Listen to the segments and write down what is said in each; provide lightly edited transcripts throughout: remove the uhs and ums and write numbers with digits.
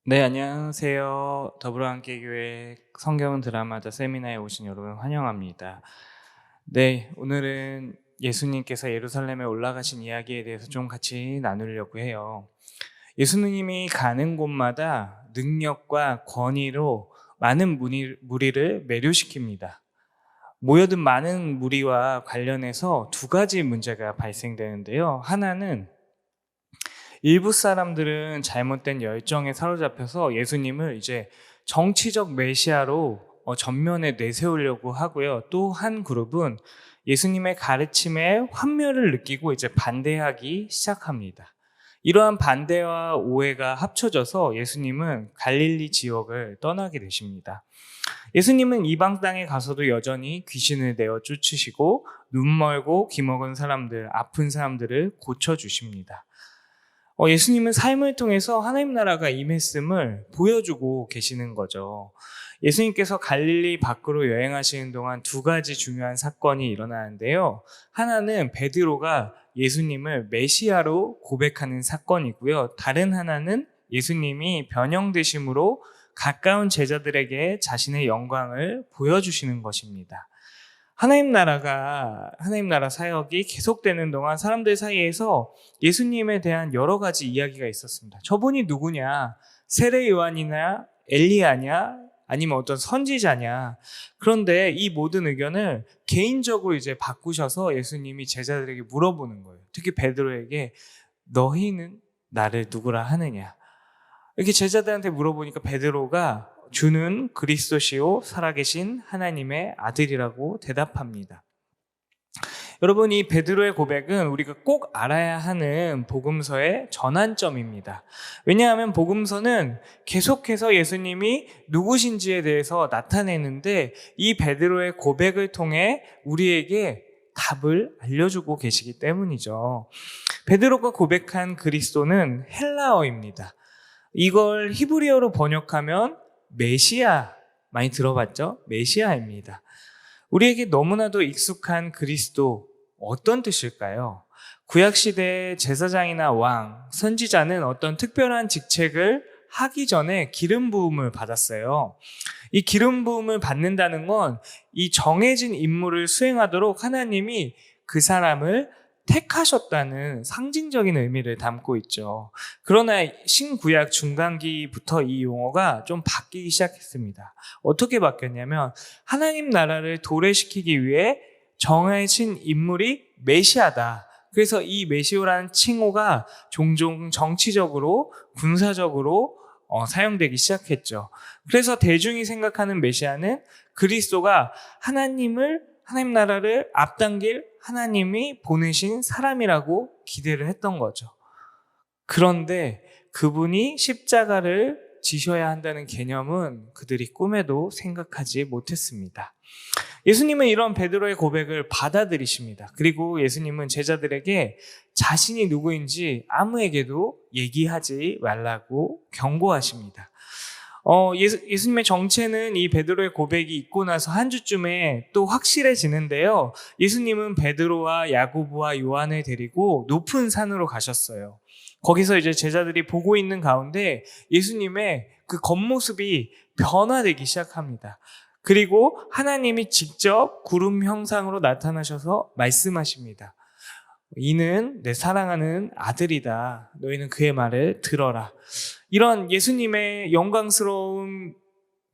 네, 안녕하세요. 더불어함께교회 성경 드라마자 세미나에 오신 여러분 환영합니다. 네, 오늘은 예수님께서 예루살렘에 올라가신 이야기에 대해서 좀 같이 나누려고 해요. 예수님이 가는 곳마다 능력과 권위로 많은 무리를 매료시킵니다. 모여든 많은 무리와 관련해서 두 가지 문제가 발생되는데요. 하나는 일부 사람들은 잘못된 열정에 사로잡혀서 예수님을 이제 정치적 메시아로 전면에 내세우려고 하고요. 또 한 그룹은 예수님의 가르침에 환멸을 느끼고 이제 반대하기 시작합니다. 이러한 반대와 오해가 합쳐져서 예수님은 갈릴리 지역을 떠나게 되십니다. 예수님은 이방 땅에 가서도 여전히 귀신을 내어 쫓으시고 눈 멀고 귀 먹은 사람들, 아픈 사람들을 고쳐주십니다. 예수님은 삶을 통해서 하나님 나라가 임했음을 보여주고 계시는 거죠. 예수님께서 갈릴리 밖으로 여행하시는 동안 두 가지 중요한 사건이 일어나는데요. 하나는 베드로가 예수님을 메시아로 고백하는 사건이고요. 다른 하나는 예수님이 변형되심으로 가까운 제자들에게 자신의 영광을 보여주시는 것입니다. 하나님 나라 사역이 계속되는 동안 사람들 사이에서 예수님에 대한 여러 가지 이야기가 있었습니다. 저분이 누구냐? 세례 요한이냐? 엘리야냐? 아니면 어떤 선지자냐? 그런데 이 모든 의견을 개인적으로 이제 바꾸셔서 예수님이 제자들에게 물어보는 거예요. 특히 베드로에게 너희는 나를 누구라 하느냐? 이렇게 제자들한테 물어보니까 베드로가 주는 그리스도시요 살아계신 하나님의 아들이라고 대답합니다. 여러분, 이 베드로의 고백은 우리가 꼭 알아야 하는 복음서의 전환점입니다. 왜냐하면 복음서는 계속해서 예수님이 누구신지에 대해서 나타내는데 이 베드로의 고백을 통해 우리에게 답을 알려주고 계시기 때문이죠. 베드로가 고백한 그리스도는 헬라어입니다. 이걸 히브리어로 번역하면 메시아, 많이 들어봤죠? 메시아입니다. 우리에게 너무나도 익숙한 그리스도, 어떤 뜻일까요? 구약시대 제사장이나 왕, 선지자는 어떤 특별한 직책을 하기 전에 기름 부음을 받았어요. 이 기름 부음을 받는다는 건 이 정해진 임무를 수행하도록 하나님이 그 사람을 택하셨다는 상징적인 의미를 담고 있죠. 그러나 신구약 중간기부터 이 용어가 좀 바뀌기 시작했습니다. 어떻게 바뀌었냐면 하나님 나라를 도래시키기 위해 정해진 인물이 메시아다. 그래서 이 메시오라는 칭호가 종종 정치적으로, 군사적으로 사용되기 시작했죠. 그래서 대중이 생각하는 메시아는 그리스도가 하나님 나라를 앞당길 하나님이 보내신 사람이라고 기대를 했던 거죠. 그런데 그분이 십자가를 지셔야 한다는 개념은 그들이 꿈에도 생각하지 못했습니다. 예수님은 이런 베드로의 고백을 받아들이십니다. 그리고 예수님은 제자들에게 자신이 누구인지 아무에게도 얘기하지 말라고 경고하십니다. 예수님의 정체는 이 베드로의 고백이 있고 나서 한 주쯤에 또 확실해지는데요. 예수님은 베드로와 야고보와 요한을 데리고 높은 산으로 가셨어요. 거기서 이제 제자들이 보고 있는 가운데 예수님의 그 겉모습이 변화되기 시작합니다. 그리고 하나님이 직접 구름 형상으로 나타나셔서 말씀하십니다. 이는 내 사랑하는 아들이다. 너희는 그의 말을 들어라. 이런 예수님의 영광스러운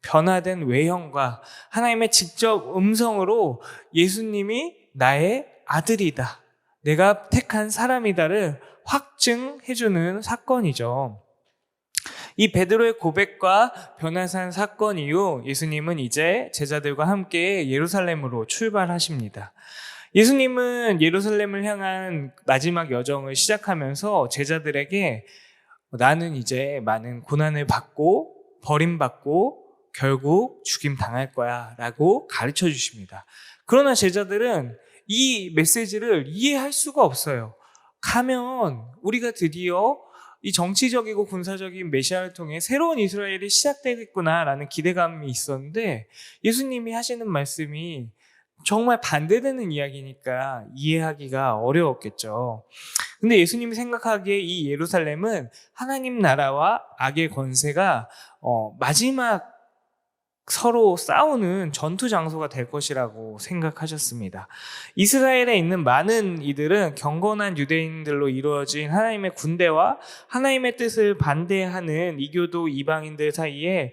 변화된 외형과 하나님의 직접 음성으로 예수님이 나의 아들이다. 내가 택한 사람이다를 확증해주는 사건이죠. 이 베드로의 고백과 변화산 사건 이후 예수님은 이제 제자들과 함께 예루살렘으로 출발하십니다. 예수님은 예루살렘을 향한 마지막 여정을 시작하면서 제자들에게 나는 이제 많은 고난을 받고 버림받고 결국 죽임 당할 거야 라고 가르쳐 주십니다. 그러나 제자들은 이 메시지를 이해할 수가 없어요. 가면 우리가 드디어 이 정치적이고 군사적인 메시아를 통해 새로운 이스라엘이 시작되겠구나라는 기대감이 있었는데 예수님이 하시는 말씀이 정말 반대되는 이야기니까 이해하기가 어려웠겠죠. 근데 예수님이 생각하기에 이 예루살렘은 하나님 나라와 악의 권세가 마지막 서로 싸우는 전투 장소가 될 것이라고 생각하셨습니다. 이스라엘에 있는 많은 이들은 경건한 유대인들로 이루어진 하나님의 군대와 하나님의 뜻을 반대하는 이교도 이방인들 사이에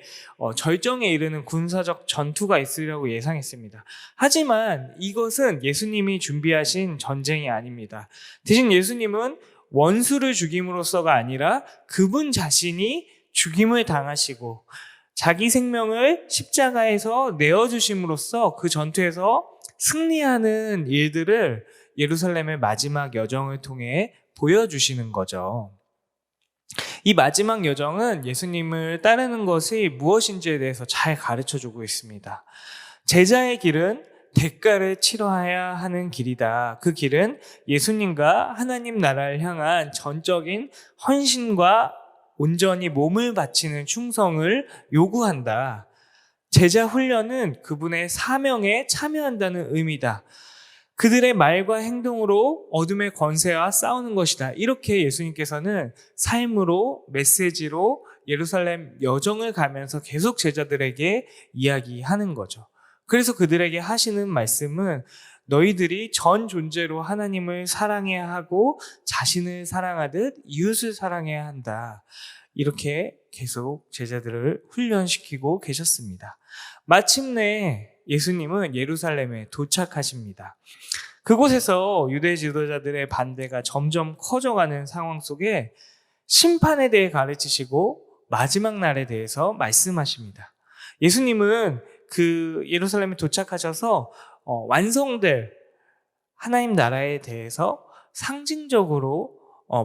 절정에 이르는 군사적 전투가 있으려고 예상했습니다. 하지만 이것은 예수님이 준비하신 전쟁이 아닙니다. 대신 예수님은 원수를 죽임으로써가 아니라 그분 자신이 죽임을 당하시고 자기 생명을 십자가에서 내어주심으로써 그 전투에서 승리하는 일들을 예루살렘의 마지막 여정을 통해 보여주시는 거죠. 이 마지막 여정은 예수님을 따르는 것이 무엇인지에 대해서 잘 가르쳐주고 있습니다. 제자의 길은 대가를 치러야 하는 길이다. 그 길은 예수님과 하나님 나라를 향한 전적인 헌신과 온전히 몸을 바치는 충성을 요구한다. 제자 훈련은 그분의 사명에 참여한다는 의미다. 그들의 말과 행동으로 어둠의 권세와 싸우는 것이다. 이렇게 예수님께서는 삶으로, 메시지로 예루살렘 여정을 가면서 계속 제자들에게 이야기하는 거죠. 그래서 그들에게 하시는 말씀은 너희들이 전 존재로 하나님을 사랑해야 하고 자신을 사랑하듯 이웃을 사랑해야 한다. 이렇게 계속 제자들을 훈련시키고 계셨습니다. 마침내 예수님은 예루살렘에 도착하십니다. 그곳에서 유대 지도자들의 반대가 점점 커져가는 상황 속에 심판에 대해 가르치시고 마지막 날에 대해서 말씀하십니다. 예수님은 그 예루살렘에 도착하셔서 완성될 하나님 나라에 대해서 상징적으로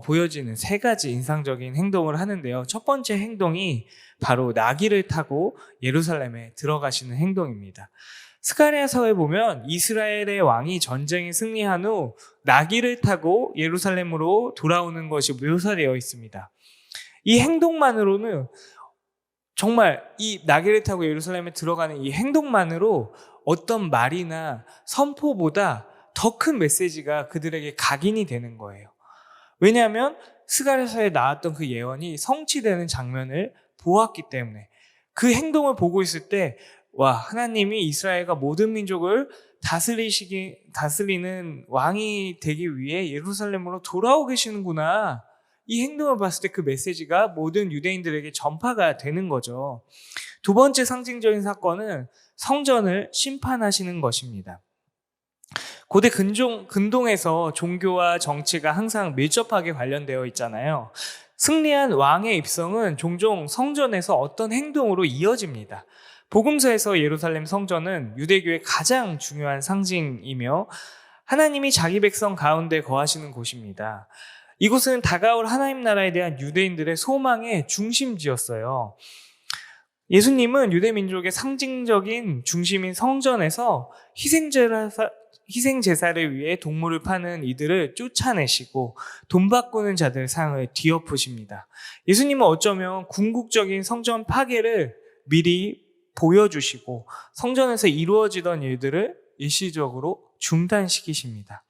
보여지는 세 가지 인상적인 행동을 하는데요. 첫 번째 행동이 바로 나귀를 타고 예루살렘에 들어가시는 행동입니다. 스가랴서에 보면 이스라엘의 왕이 전쟁에 승리한 후 나귀를 타고 예루살렘으로 돌아오는 것이 묘사되어 있습니다. 이 행동만으로는 정말 이 나귀를 타고 예루살렘에 들어가는 이 행동만으로 어떤 말이나 선포보다 더 큰 메시지가 그들에게 각인이 되는 거예요. 왜냐하면 스가랴서에 나왔던 그 예언이 성취되는 장면을 보았기 때문에 그 행동을 보고 있을 때 와, 하나님이 이스라엘과 모든 민족을 다스리는 왕이 되기 위해 예루살렘으로 돌아오고 계시는구나. 이 행동을 봤을 때 그 메시지가 모든 유대인들에게 전파가 되는 거죠. 두 번째 상징적인 사건은 성전을 심판하시는 것입니다. 고대 근동에서 종교와 정치가 항상 밀접하게 관련되어 있잖아요. 승리한 왕의 입성은 종종 성전에서 어떤 행동으로 이어집니다. 복음서에서 예루살렘 성전은 유대교의 가장 중요한 상징이며 하나님이 자기 백성 가운데 거하시는 곳입니다. 이곳은 다가올 하나님 나라에 대한 유대인들의 소망의 중심지였어요. 예수님은 유대 민족의 상징적인 중심인 성전에서 희생제사를 위해 동물을 파는 이들을 쫓아내시고 돈 바꾸는 자들의 상을 뒤엎으십니다. 예수님은 어쩌면 궁극적인 성전 파괴를 미리 보여주시고 성전에서 이루어지던 일들을 일시적으로 중단시키십니다.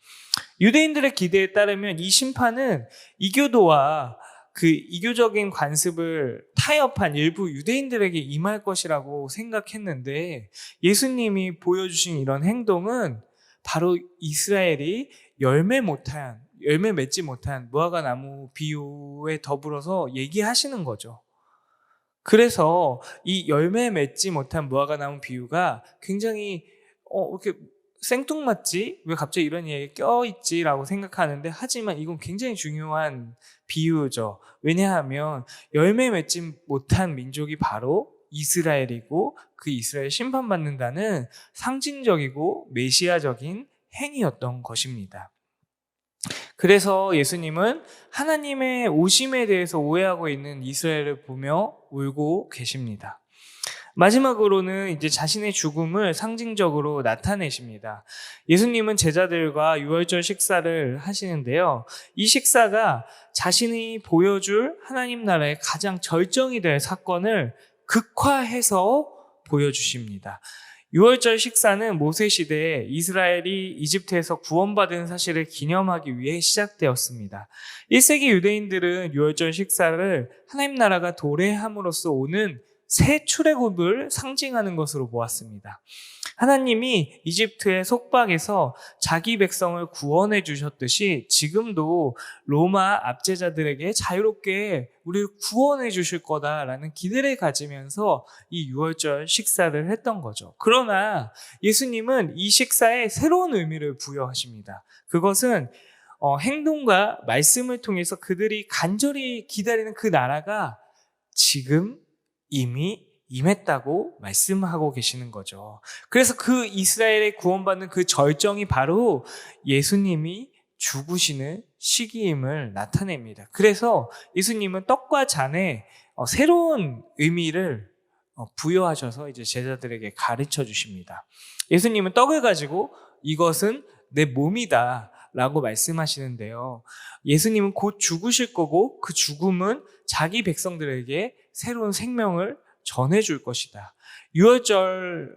유대인들의 기대에 따르면 이 심판은 이교도와 그 이교적인 관습을 타협한 일부 유대인들에게 임할 것이라고 생각했는데 예수님이 보여주신 이런 행동은 바로 이스라엘이 열매 맺지 못한 무화과 나무 비유에 더불어서 얘기하시는 거죠. 그래서 이 열매 맺지 못한 무화과 나무 비유가 굉장히 이렇게 생뚱맞지? 왜 갑자기 이런 얘기에 껴있지라고 생각하는데 하지만 이건 굉장히 중요한 비유죠. 왜냐하면 열매 맺지 못한 민족이 바로 이스라엘이고 그 이스라엘 심판받는다는 상징적이고 메시아적인 행위였던 것입니다. 그래서 예수님은 하나님의 오심에 대해서 오해하고 있는 이스라엘을 보며 울고 계십니다. 마지막으로는 이제 자신의 죽음을 상징적으로 나타내십니다. 예수님은 제자들과 유월절 식사를 하시는데요. 이 식사가 자신이 보여줄 하나님 나라의 가장 절정이 될 사건을 극화해서 보여주십니다. 유월절 식사는 모세 시대에 이스라엘이 이집트에서 구원받은 사실을 기념하기 위해 시작되었습니다. 1세기 유대인들은 유월절 식사를 하나님 나라가 도래함으로써 오는 새 출애굽을 상징하는 것으로 보았습니다. 하나님이 이집트의 속박에서 자기 백성을 구원해 주셨듯이 지금도 로마 압제자들에게 자유롭게 우리를 구원해 주실 거다라는 기대를 가지면서 이 유월절 식사를 했던 거죠. 그러나 예수님은 이 식사에 새로운 의미를 부여하십니다. 그것은 행동과 말씀을 통해서 그들이 간절히 기다리는 그 나라가 지금 이미 임했다고 말씀하고 계시는 거죠. 그래서 그 이스라엘의 구원받는 그 절정이 바로 예수님이 죽으시는 시기임을 나타냅니다. 그래서 예수님은 떡과 잔에 새로운 의미를 부여하셔서 이제 제자들에게 가르쳐 주십니다. 예수님은 떡을 가지고 이것은 내 몸이다 라고 말씀하시는데요. 예수님은 곧 죽으실 거고 그 죽음은 자기 백성들에게 새로운 생명을 전해줄 것이다. 유월절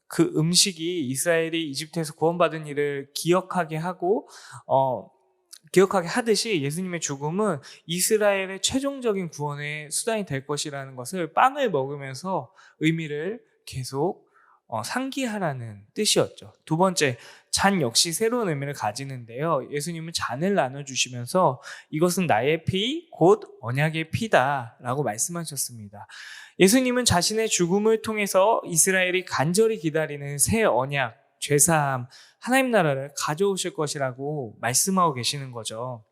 그 음식이 이스라엘이 이집트에서 구원받은 일을 기억하게 하듯이 예수님의 죽음은 이스라엘의 최종적인 구원의 수단이 될 것이라는 것을 빵을 먹으면서 의미를 계속 상기하라는 뜻이었죠. 두 번째, 잔 역시 새로운 의미를 가지는데요. 예수님은 잔을 나눠주시면서 이것은 나의 피, 곧 언약의 피다 라고 말씀하셨습니다. 예수님은 자신의 죽음을 통해서 이스라엘이 간절히 기다리는 새 언약, 죄사함, 하나님 나라를 가져오실 것이라고 말씀하고 계시는 거죠.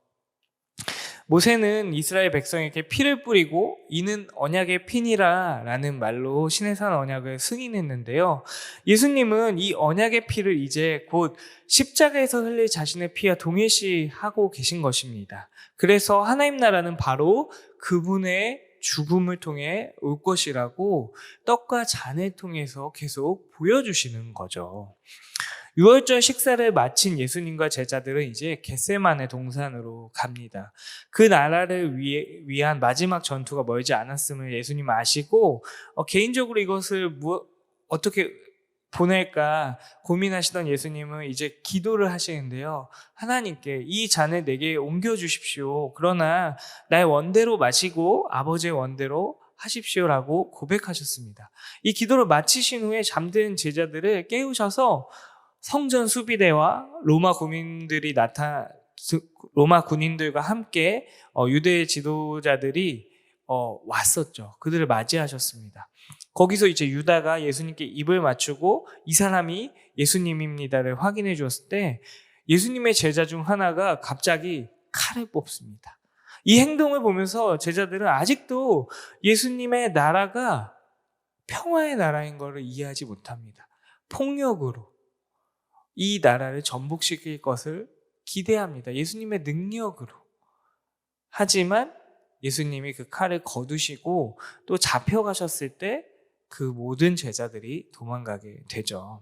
모세는 이스라엘 백성에게 피를 뿌리고 이는 언약의 피니라 라는 말로 시내산 언약을 승인했는데요. 예수님은 이 언약의 피를 이제 곧 십자가에서 흘릴 자신의 피와 동일시하고 계신 것입니다. 그래서 하나님 나라는 바로 그분의 죽음을 통해 올 것이라고 떡과 잔을 통해서 계속 보여주시는 거죠. 유월절 식사를 마친 예수님과 제자들은 이제 겟세마네 동산으로 갑니다. 그 나라를 위한 마지막 전투가 멀지 않았음을 예수님 아시고 개인적으로 이것을 어떻게 보낼까 고민하시던 예수님은 이제 기도를 하시는데요. 하나님께 이 잔을 내게 옮겨주십시오. 그러나 나의 원대로 마시고 아버지의 원대로 하십시오라고 고백하셨습니다. 이 기도를 마치신 후에 잠든 제자들을 깨우셔서 성전 수비대와 로마 군인들과 함께 유대 지도자들이 왔었죠. 그들을 맞이하셨습니다. 거기서 이제 유다가 예수님께 입을 맞추고 이 사람이 예수님입니다를 확인해 주었을 때 예수님의 제자 중 하나가 갑자기 칼을 뽑습니다. 이 행동을 보면서 제자들은 아직도 예수님의 나라가 평화의 나라인 것을 이해하지 못합니다. 폭력으로 이 나라를 전복시킬 것을 기대합니다. 예수님의 능력으로. 하지만 예수님이 그 칼을 거두시고 또 잡혀가셨을 때 그 모든 제자들이 도망가게 되죠.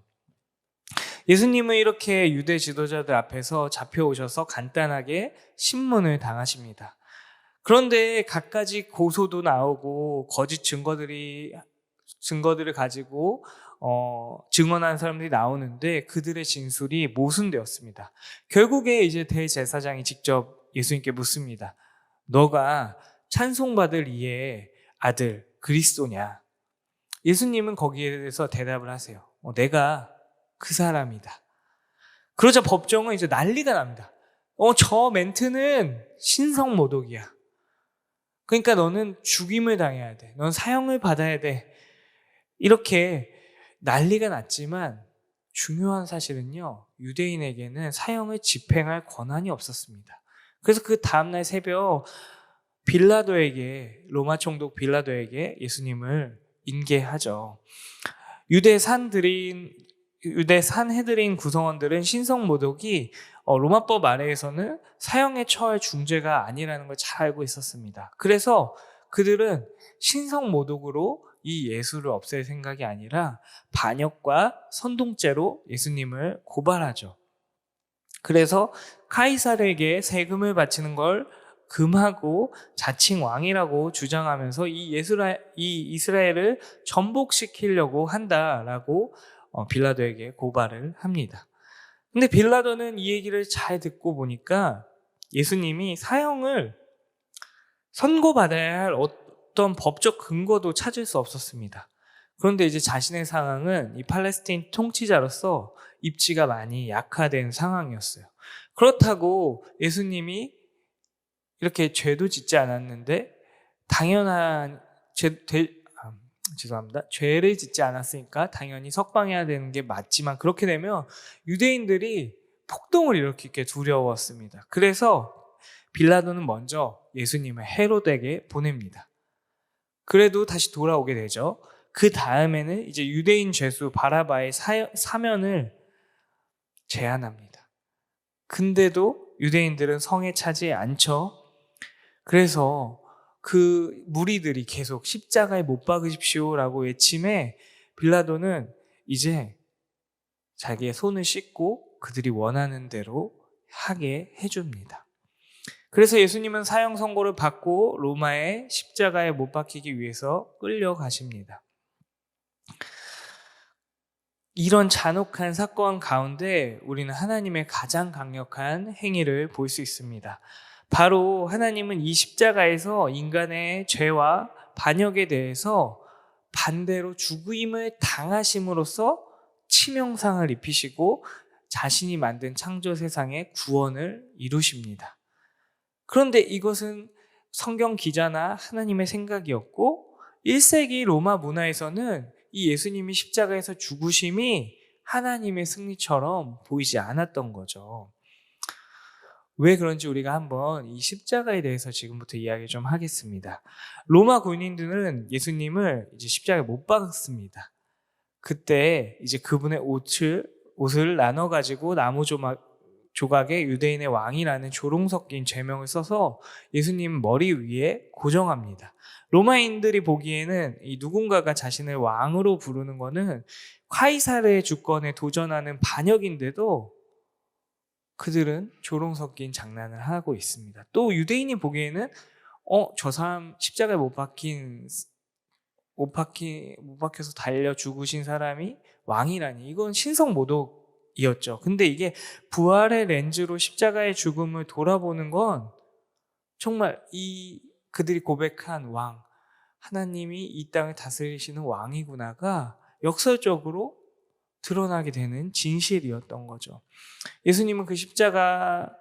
예수님은 이렇게 유대 지도자들 앞에서 잡혀오셔서 간단하게 신문을 당하십니다. 그런데 갖가지 고소도 나오고 거짓 증거들을 가지고 증언한 사람들이 나오는데 그들의 진술이 모순되었습니다. 결국에 이제 대제사장이 직접 예수님께 묻습니다. 너가 찬송받을 이의 아들 그리스도냐? 예수님은 거기에 대해서 대답을 하세요. 내가 그 사람이다. 그러자 법정은 이제 난리가 납니다. 저 멘트는 신성모독이야. 그러니까 너는 죽임을 당해야 돼. 넌 사형을 받아야 돼. 이렇게 난리가 났지만 중요한 사실은요. 유대인에게는 사형을 집행할 권한이 없었습니다. 그래서 그 다음날 새벽 로마 총독 빌라도에게 예수님을 인계하죠. 유대 산헤드린 구성원들은 신성모독이 로마법 아래에서는 사형에 처할 중죄가 아니라는 걸 잘 알고 있었습니다. 그래서 그들은 신성모독으로 이 예수를 없앨 생각이 아니라 반역과 선동죄로 예수님을 고발하죠. 그래서 카이사르에게 세금을 바치는 걸 금하고 자칭 왕이라고 주장하면서 이 이스라엘을 전복시키려고 한다라고 빌라도에게 고발을 합니다. 근데 빌라도는 이 얘기를 잘 듣고 보니까 예수님이 사형을 선고받아야 할 어떤 법적 근거도 찾을 수 없었습니다. 그런데 이제 자신의 상황은 이 팔레스타인 통치자로서 입지가 많이 약화된 상황이었어요. 그렇다고 예수님이 이렇게 죄도 짓지 않았는데 당연한 죄를 짓지 않았으니까 당연히 석방해야 되는 게 맞지만, 그렇게 되면 유대인들이 폭동을 일으키게 두려웠습니다. 그래서 빌라도는 먼저 예수님을 헤롯에게 보냅니다. 그래도 다시 돌아오게 되죠. 그 다음에는 이제 유대인 죄수 바라바의 사면을 제안합니다. 근데도 유대인들은 성에 차지 않죠. 그래서 그 무리들이 계속 십자가에 못 박으십시오라고 외침에 빌라도는 이제 자기의 손을 씻고 그들이 원하는 대로 하게 해줍니다. 그래서 예수님은 사형 선고를 받고 로마의 십자가에 못 박히기 위해서 끌려가십니다. 이런 잔혹한 사건 가운데 우리는 하나님의 가장 강력한 행위를 볼 수 있습니다. 바로 하나님은 이 십자가에서 인간의 죄와 반역에 대해서 반대로 죽임을 당하심으로써 치명상을 입히시고 자신이 만든 창조 세상의 구원을 이루십니다. 그런데 이것은 성경 기자나 하나님의 생각이었고 1세기 로마 문화에서는 이 예수님이 십자가에서 죽으심이 하나님의 승리처럼 보이지 않았던 거죠. 왜 그런지 우리가 한번 이 십자가에 대해서 지금부터 이야기 좀 하겠습니다. 로마 군인들은 예수님을 이제 십자가에 못 박았습니다. 그때 이제 그분의 옷을 나눠가지고 나무 조각에 유대인의 왕이라는 조롱 섞인 죄명을 써서 예수님 머리 위에 고정합니다. 로마인들이 보기에는 이 누군가가 자신을 왕으로 부르는 것은 카이사르의 주권에 도전하는 반역인데도 그들은 조롱 섞인 장난을 하고 있습니다. 또 유대인이 보기에는 저 사람 십자가에 못 박혀서 달려 죽으신 사람이 왕이라니, 이건 신성모독이었죠. 근데 이게 부활의 렌즈로 십자가의 죽음을 돌아보는 건 정말 그들이 고백한 왕, 하나님이 이 땅을 다스리시는 왕이구나가 역설적으로 드러나게 되는 진실이었던 거죠. 예수님은 그 십자가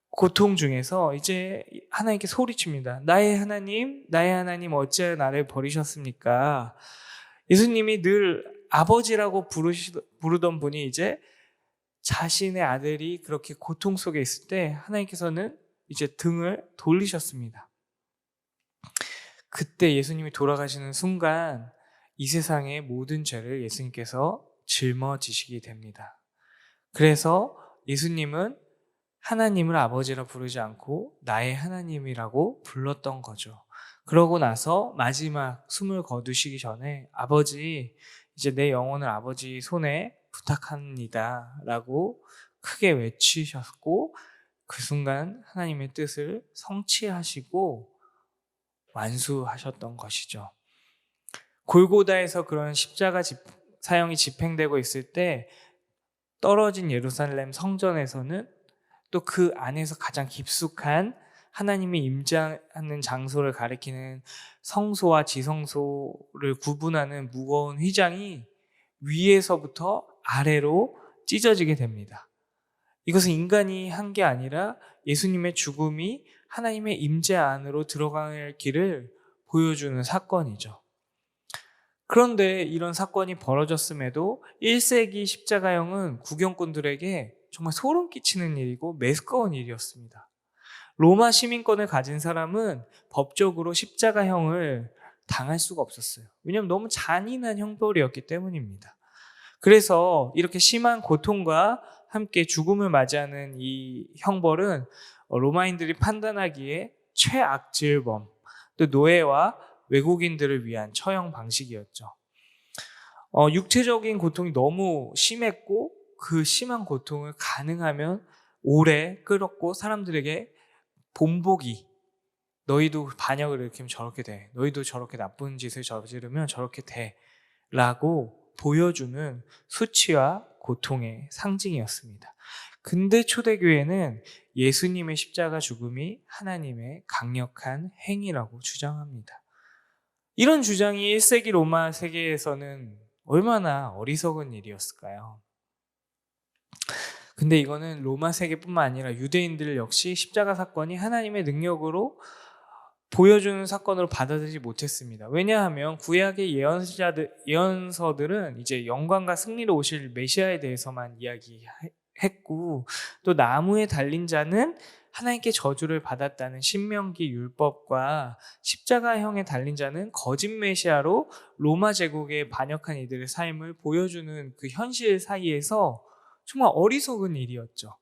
고통 중에서 이제 하나님께 소리칩니다. 나의 하나님 어찌하여 나를 버리셨습니까? 예수님이 늘 아버지라고 부르던 분이 이제 자신의 아들이 그렇게 고통 속에 있을 때 하나님께서는 이제 등을 돌리셨습니다. 그때 예수님이 돌아가시는 순간 이 세상의 모든 죄를 예수님께서 짊어지시게 됩니다. 그래서 예수님은 하나님을 아버지라 부르지 않고 나의 하나님이라고 불렀던 거죠. 그러고 나서 마지막 숨을 거두시기 전에 아버지, 이제 내 영혼을 아버지 손에 부탁합니다 라고 크게 외치셨고, 그 순간 하나님의 뜻을 성취하시고 완수하셨던 것이죠. 골고다에서 그런 십자가 사형이 집행되고 있을 때 떨어진 예루살렘 성전에서는 또 그 안에서 가장 깊숙한 하나님이 임재하는 장소를 가리키는 성소와 지성소를 구분하는 무거운 휘장이 위에서부터 아래로 찢어지게 됩니다. 이것은 인간이 한 게 아니라 예수님의 죽음이 하나님의 임재 안으로 들어갈 길을 보여주는 사건이죠. 그런데 이런 사건이 벌어졌음에도 1세기 십자가형은 구경꾼들에게 정말 소름 끼치는 일이고 매스꺼운 일이었습니다. 로마 시민권을 가진 사람은 법적으로 십자가형을 당할 수가 없었어요. 왜냐하면 너무 잔인한 형벌이었기 때문입니다. 그래서 이렇게 심한 고통과 함께 죽음을 맞이하는 이 형벌은 로마인들이 판단하기에 최악질범, 또 노예와 외국인들을 위한 처형 방식이었죠. 육체적인 고통이 너무 심했고 그 심한 고통을 가능하면 오래 끌었고 사람들에게 본보기, 너희도 반역을 일으키면 저렇게 돼, 너희도 저렇게 나쁜 짓을 저지르면 저렇게 돼 라고 보여주는 수치와 고통의 상징이었습니다. 근대 초대교회는 예수님의 십자가 죽음이 하나님의 강력한 행위라고 주장합니다. 이런 주장이 1세기 로마 세계에서는 얼마나 어리석은 일이었을까요? 근데 이거는 로마 세계뿐만 아니라 유대인들 역시 십자가 사건이 하나님의 능력으로 보여주는 사건으로 받아들이지 못했습니다. 왜냐하면 구약의 예언서들은 이제 영광과 승리로 오실 메시아에 대해서만 이야기했고, 또 나무에 달린 자는 하나님께 저주를 받았다는 신명기 율법과 십자가형에 달린 자는 거짓 메시아로 로마 제국에 반역한 이들의 삶을 보여주는 그 현실 사이에서 정말 어리석은 일이었죠.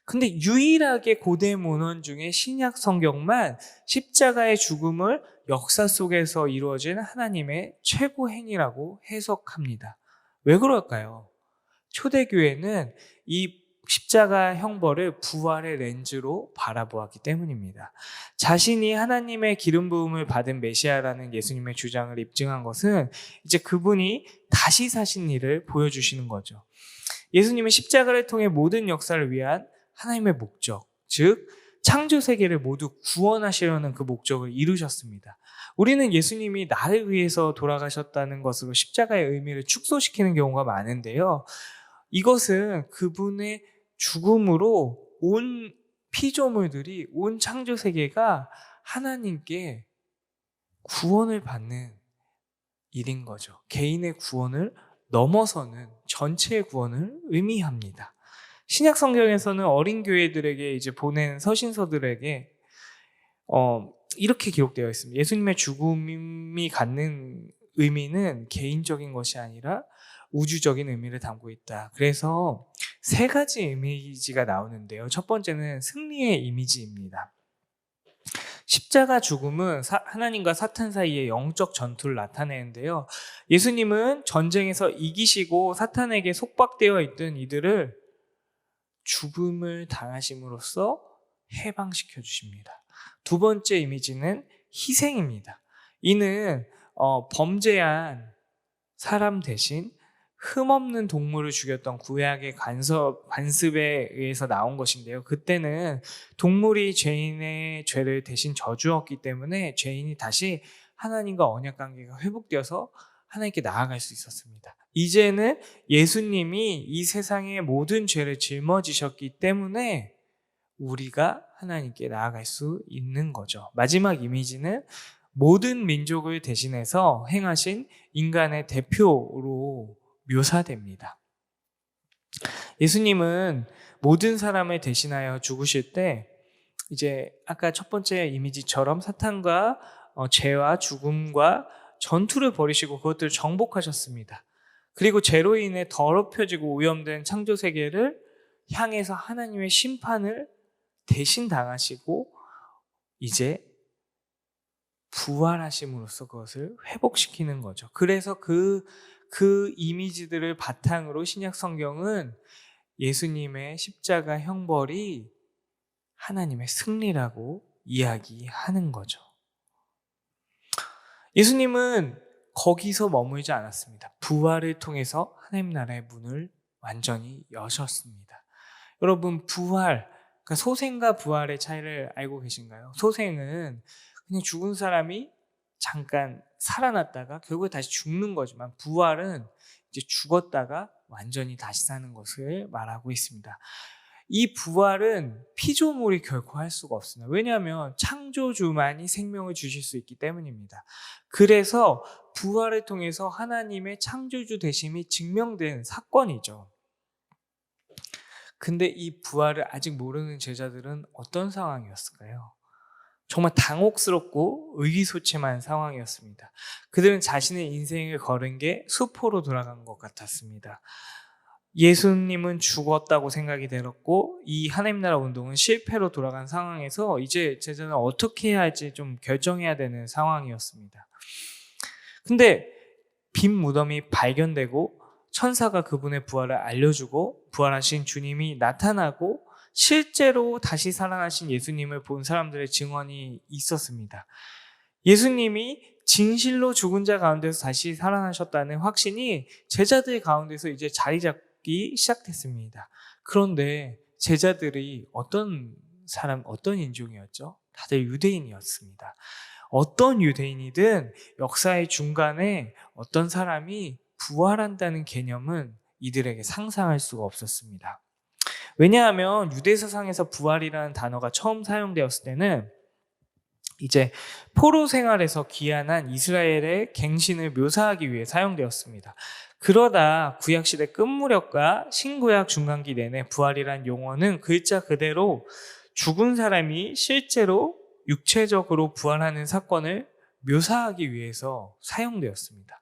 근데 유일하게 고대 문헌 중에 신약 성경만 십자가의 죽음을 역사 속에서 이루어진 하나님의 최고 행위라고 해석합니다. 왜 그럴까요? 초대교회는 이 십자가 형벌을 부활의 렌즈로 바라보았기 때문입니다. 자신이 하나님의 기름 부음을 받은 메시아라는 예수님의 주장을 입증한 것은 이제 그분이 다시 사신 일을 보여주시는 거죠. 예수님은 십자가를 통해 모든 역사를 위한 하나님의 목적, 즉 창조 세계를 모두 구원하시려는 그 목적을 이루셨습니다. 우리는 예수님이 나를 위해서 돌아가셨다는 것으로 십자가의 의미를 축소시키는 경우가 많은데요. 이것은 그분의 죽음으로 온 피조물들이, 온 창조 세계가 하나님께 구원을 받는 일인 거죠. 개인의 구원을 넘어서는 전체의 구원을 의미합니다. 신약 성경에서는 어린 교회들에게 이제 보낸 서신서들에게 이렇게 기록되어 있습니다. 예수님의 죽음이 갖는 의미는 개인적인 것이 아니라 우주적인 의미를 담고 있다. 그래서 세 가지 이미지가 나오는데요. 첫 번째는 승리의 이미지입니다. 십자가 죽음은 하나님과 사탄 사이의 영적 전투를 나타내는데요. 예수님은 전쟁에서 이기시고 사탄에게 속박되어 있던 이들을 죽음을 당하심으로써 해방시켜 주십니다. 두 번째 이미지는 희생입니다. 이는 범죄한 사람 대신 흠없는 동물을 죽였던 구약의 관습에 의해서 나온 것인데요. 그때는 동물이 죄인의 죄를 대신 저주었기 때문에 죄인이 다시 하나님과 언약 관계가 회복되어서 하나님께 나아갈 수 있었습니다. 이제는 예수님이 이 세상의 모든 죄를 짊어지셨기 때문에 우리가 하나님께 나아갈 수 있는 거죠. 마지막 이미지는 모든 민족을 대신해서 행하신 인간의 대표로 묘사됩니다. 예수님은 모든 사람을 대신하여 죽으실 때 이제 아까 첫 번째 이미지처럼 사탄과 죄와 죽음과 전투를 벌이시고 그것들을 정복하셨습니다. 그리고 죄로 인해 더럽혀지고 오염된 창조 세계를 향해서 하나님의 심판을 대신 당하시고 이제 부활하심으로써 그것을 회복시키는 거죠. 그래서 그 이미지들을 바탕으로 신약 성경은 예수님의 십자가 형벌이 하나님의 승리라고 이야기하는 거죠. 예수님은 거기서 머물지 않았습니다. 부활을 통해서 하나님 나라의 문을 완전히 여셨습니다. 여러분, 부활, 그러니까 소생과 부활의 차이를 알고 계신가요? 소생은 그냥 죽은 사람이 잠깐 살아났다가 결국에 다시 죽는 거지만, 부활은 이제 죽었다가 완전히 다시 사는 것을 말하고 있습니다. 이 부활은 피조물이 결코 할 수가 없습니다. 왜냐하면 창조주만이 생명을 주실 수 있기 때문입니다. 그래서 부활을 통해서 하나님의 창조주 되심이 증명된 사건이죠. 근데 이 부활을 아직 모르는 제자들은 어떤 상황이었을까요? 정말 당혹스럽고 의기소침한 상황이었습니다. 그들은 자신의 인생을 걸은 게 수포로 돌아간 것 같았습니다. 예수님은 죽었다고 생각이 들었고 이 하나님 나라 운동은 실패로 돌아간 상황에서 이제 제자는 어떻게 해야 할지 좀 결정해야 되는 상황이었습니다. 근데 빈 무덤이 발견되고 천사가 그분의 부활을 알려주고 부활하신 주님이 나타나고 실제로 다시 살아나신 예수님을 본 사람들의 증언이 있었습니다. 예수님이 진실로 죽은 자 가운데서 다시 살아나셨다는 확신이 제자들 가운데서 이제 자리 잡기 시작했습니다. 그런데 제자들이 어떤 인종이었죠? 다들 유대인이었습니다. 어떤 유대인이든 역사의 중간에 어떤 사람이 부활한다는 개념은 이들에게 상상할 수가 없었습니다. 왜냐하면 유대사상에서 부활이라는 단어가 처음 사용되었을 때는 이제 포로 생활에서 귀환한 이스라엘의 갱신을 묘사하기 위해 사용되었습니다. 그러다 구약시대 끝무렵과 신구약 중간기 내내 부활이란 용어는 글자 그대로 죽은 사람이 실제로 육체적으로 부활하는 사건을 묘사하기 위해서 사용되었습니다.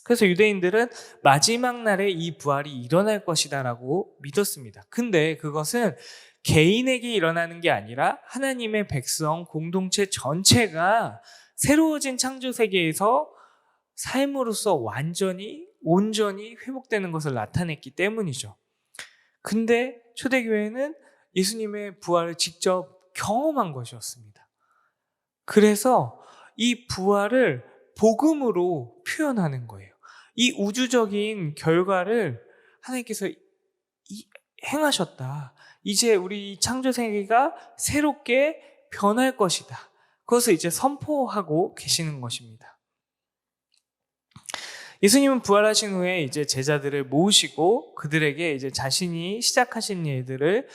그래서 유대인들은 마지막 날에 이 부활이 일어날 것이다라고 믿었습니다. 근데 그것은 개인에게 일어나는 게 아니라 하나님의 백성 공동체 전체가 새로워진 창조 세계에서 삶으로서 온전히 회복되는 것을 나타냈기 때문이죠. 근데 초대교회는 예수님의 부활을 직접 경험한 것이었습니다. 그래서 이 부활을 복음으로 표현하는 거예요. 이 우주적인 결과를 하나님께서 행하셨다. 이제 우리 창조 세계가 새롭게 변할 것이다. 그것을 이제 선포하고 계시는 것입니다. 예수님은 부활하신 후에 이제 제자들을 모으시고 그들에게 이제 자신이 시작하신 일들을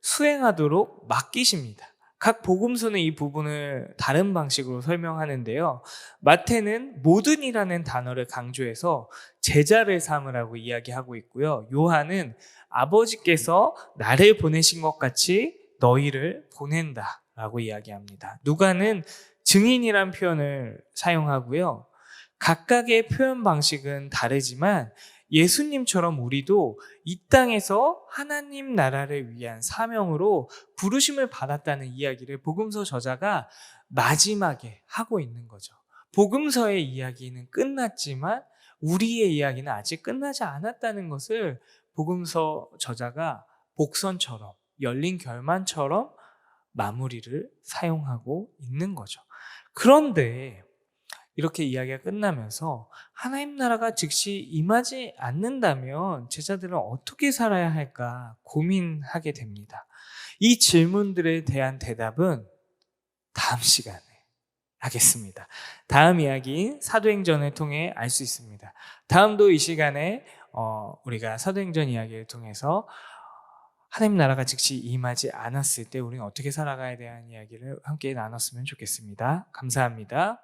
수행하도록 맡기십니다. 각 복음서는 이 부분을 다른 방식으로 설명하는데요. 마태는 모든이라는 단어를 강조해서 제자를 삼으라고 이야기하고 있고요. 요한은 아버지께서 나를 보내신 것 같이 너희를 보낸다라고 이야기합니다. 누가는 증인이란 표현을 사용하고요. 각각의 표현 방식은 다르지만 예수님처럼 우리도 이 땅에서 하나님 나라를 위한 사명으로 부르심을 받았다는 이야기를 복음서 저자가 마지막에 하고 있는 거죠. 복음서의 이야기는 끝났지만 우리의 이야기는 아직 끝나지 않았다는 것을 복음서 저자가 복선처럼 열린 결말처럼 마무리를 사용하고 있는 거죠. 그런데 이렇게 이야기가 끝나면서 하나님 나라가 즉시 임하지 않는다면 제자들은 어떻게 살아야 할까 고민하게 됩니다. 이 질문들에 대한 대답은 다음 시간에 하겠습니다. 다음 이야기인 사도행전을 통해 알 수 있습니다. 다음도 이 시간에 우리가 사도행전 이야기를 통해서 하나님 나라가 즉시 임하지 않았을 때 우리는 어떻게 살아가야 되는 이야기를 함께 나눴으면 좋겠습니다. 감사합니다.